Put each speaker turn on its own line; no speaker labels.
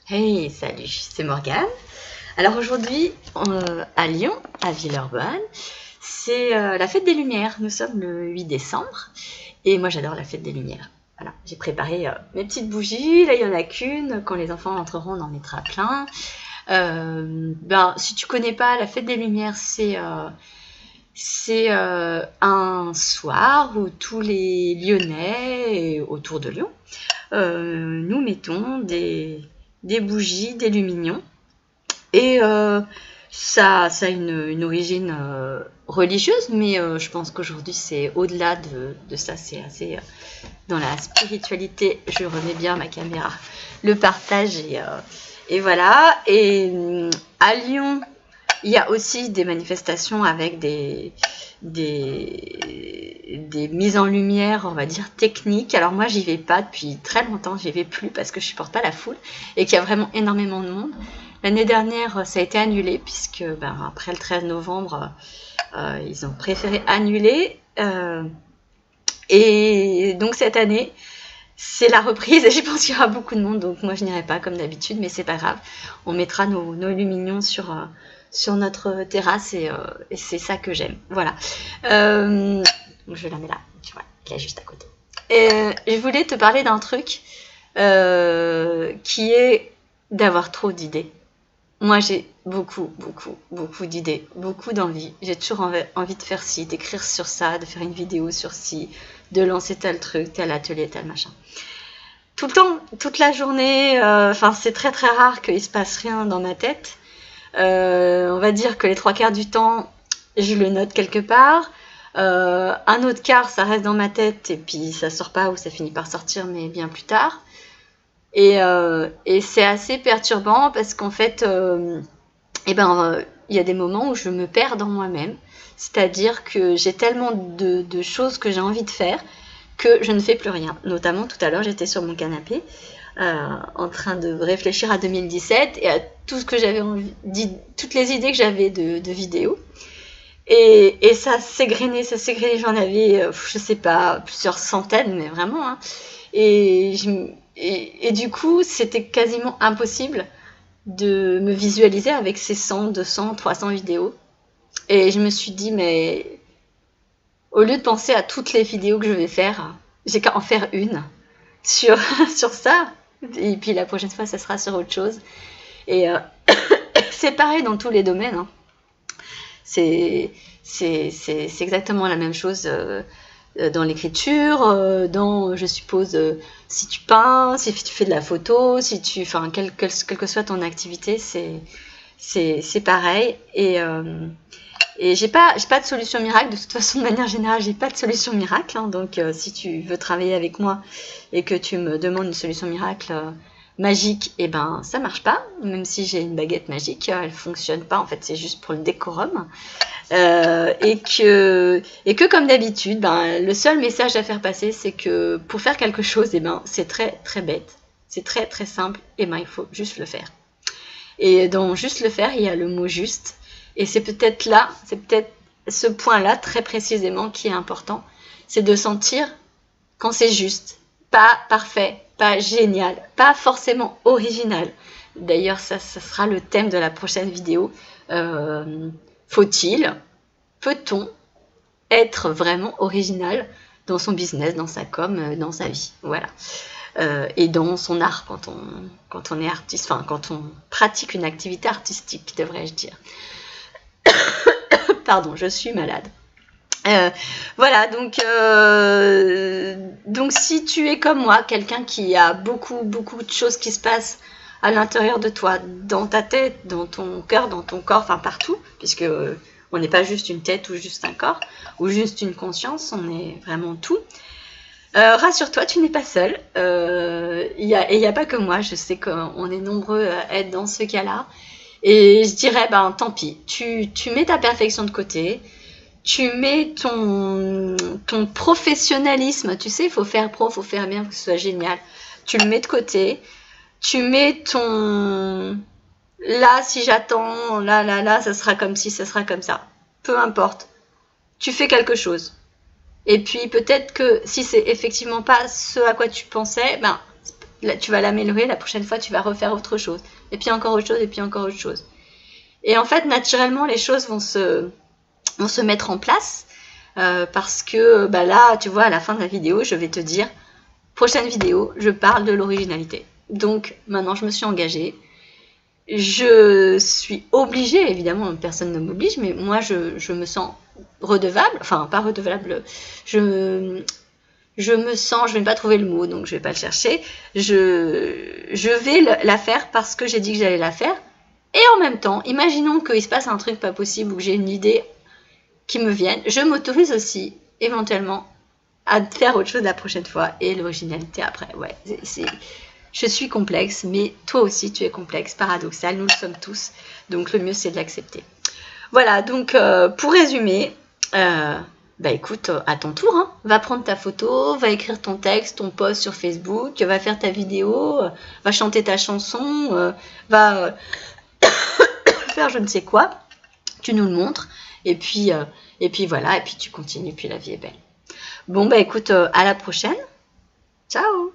Hey, salut, c'est Morgane. Alors aujourd'hui, à Lyon, à Villeurbanne, c'est la fête des Lumières. Nous sommes le 8 décembre et moi j'adore la fête des Lumières. Voilà, j'ai préparé mes petites bougies, là il n'y en a qu'une, quand les enfants entreront on en mettra plein. Si tu connais pas la fête des Lumières, c'est un soir où tous les Lyonnais autour de Lyon, nous mettons des bougies, des lumignons. Et ça a une origine religieuse, mais je pense qu'aujourd'hui c'est au-delà de ça, c'est assez dans la spiritualité. Je remets bien ma caméra, le partage et voilà. Et à Lyon, il y a aussi des manifestations avec des mises en lumière, on va dire, techniques. Alors moi, j'y vais pas depuis très longtemps, j'y vais plus parce que je supporte pas la foule et qu'il y a vraiment énormément de monde. L'année dernière, ça a été annulé puisque après le 13 novembre, ils ont préféré annuler. Et donc cette année, c'est la reprise et je pense qu'il y aura beaucoup de monde. Donc moi, je n'irai pas comme d'habitude, mais c'est pas grave. On mettra nos lumignons sur notre terrasse et c'est ça que j'aime. Voilà. Je la mets là, tu vois, qui est juste à côté. Et je voulais te parler d'un truc qui est d'avoir trop d'idées. Moi, j'ai beaucoup d'idées, beaucoup d'envie. J'ai toujours envie de faire ci, d'écrire sur ça, de faire une vidéo sur ci, de lancer tel truc, tel atelier, tel machin. Tout le temps, toute la journée, c'est très très rare qu'il se passe rien dans ma tête. On va dire que les 3/4 du temps, je le note quelque part. Un autre quart, ça reste dans ma tête et puis ça sort pas ou ça finit par sortir, mais bien plus tard. Et c'est assez perturbant parce qu'en fait, il y a des moments où je me perds dans moi-même. C'est-à-dire que j'ai tellement de choses que j'ai envie de faire que je ne fais plus rien. Notamment, tout à l'heure, j'étais sur mon canapé en train de réfléchir à 2017 et à tout ce que j'avais envie, toutes les idées que j'avais de vidéos. Et ça s'égrenait, j'en avais, je sais pas, plusieurs centaines, mais vraiment. Hein. Et du coup, c'était quasiment impossible de me visualiser avec ces 100, 200, 300 vidéos. Et je me suis dit, mais au lieu de penser à toutes les vidéos que je vais faire, j'ai qu'à en faire une sur ça. Et puis la prochaine fois, ça sera sur autre chose. Et c'est pareil dans tous les domaines. Hein. C'est exactement la même chose dans l'écriture, je suppose, si tu peins, si tu fais de la photo, quelle que soit ton activité, c'est pareil. Et j'ai pas de solution miracle. De toute façon, de manière générale, j'ai pas de solution miracle. Hein, donc, si tu veux travailler avec moi et que tu me demandes une solution miracle magique, ça marche pas. Même si j'ai une baguette magique, elle fonctionne pas. En fait, c'est juste pour le décorum. Et que comme d'habitude, le seul message à faire passer, c'est que pour faire quelque chose, c'est très très bête, c'est très très simple. Il faut juste le faire. Et dans juste le faire, il y a le mot juste. Et c'est peut-être ce point-là très précisément qui est important, c'est de sentir quand c'est juste, pas parfait, pas génial, pas forcément original. D'ailleurs, ça sera le thème de la prochaine vidéo. Peut-on être vraiment original dans son business, dans sa com, dans sa vie, voilà. Et dans son art quand on est artiste, quand on pratique une activité artistique, devrais-je dire. Pardon, je suis malade. Voilà, donc si tu es comme moi, quelqu'un qui a beaucoup de choses qui se passent à l'intérieur de toi, dans ta tête, dans ton cœur, dans ton corps, partout, puisque on n'est pas juste une tête ou juste un corps, ou juste une conscience, on est vraiment tout. Rassure-toi, tu n'es pas seul. Il y a pas que moi, je sais qu'on est nombreux à être dans ce cas-là. Et je dirais, tant pis, tu mets ta perfection de côté, tu mets ton professionnalisme, tu sais, il faut faire pro, il faut faire bien, que ce soit génial. Tu le mets de côté, tu mets ton... Là, si j'attends, là, ça sera comme ci, ça sera comme ça. Peu importe. Tu fais quelque chose. Et puis, peut-être que si c'est effectivement pas ce à quoi tu pensais, là, tu vas l'améliorer, la prochaine fois, tu vas refaire autre chose. Et puis encore autre chose, et puis encore autre chose. Et en fait, naturellement, les choses vont se mettre en place. Parce que bah là, tu vois, à la fin de la vidéo, je vais te dire, prochaine vidéo, je parle de l'originalité. Donc, maintenant, je me suis engagée. Je suis obligée, évidemment, personne ne m'oblige, mais moi, je me sens redevable. Enfin, pas redevable. Je me sens, je vais pas trouver le mot, donc je vais pas le chercher. Je vais la faire parce que j'ai dit que j'allais la faire. Et en même temps, imaginons qu'il se passe un truc pas possible ou que j'ai une idée qui me vienne, je m'autorise aussi, éventuellement, à faire autre chose la prochaine fois et l'originalité après. Ouais, je suis complexe, mais toi aussi tu es complexe, paradoxal, nous le sommes tous. Donc le mieux c'est de l'accepter. Voilà, donc pour résumer, bah écoute, à ton tour, hein, va prendre ta photo, va écrire ton texte, ton post sur Facebook, va faire ta vidéo, va chanter ta chanson, va faire je ne sais quoi, tu nous le montres, et puis voilà, et puis tu continues, puis la vie est belle. Bon bah écoute, à la prochaine, ciao.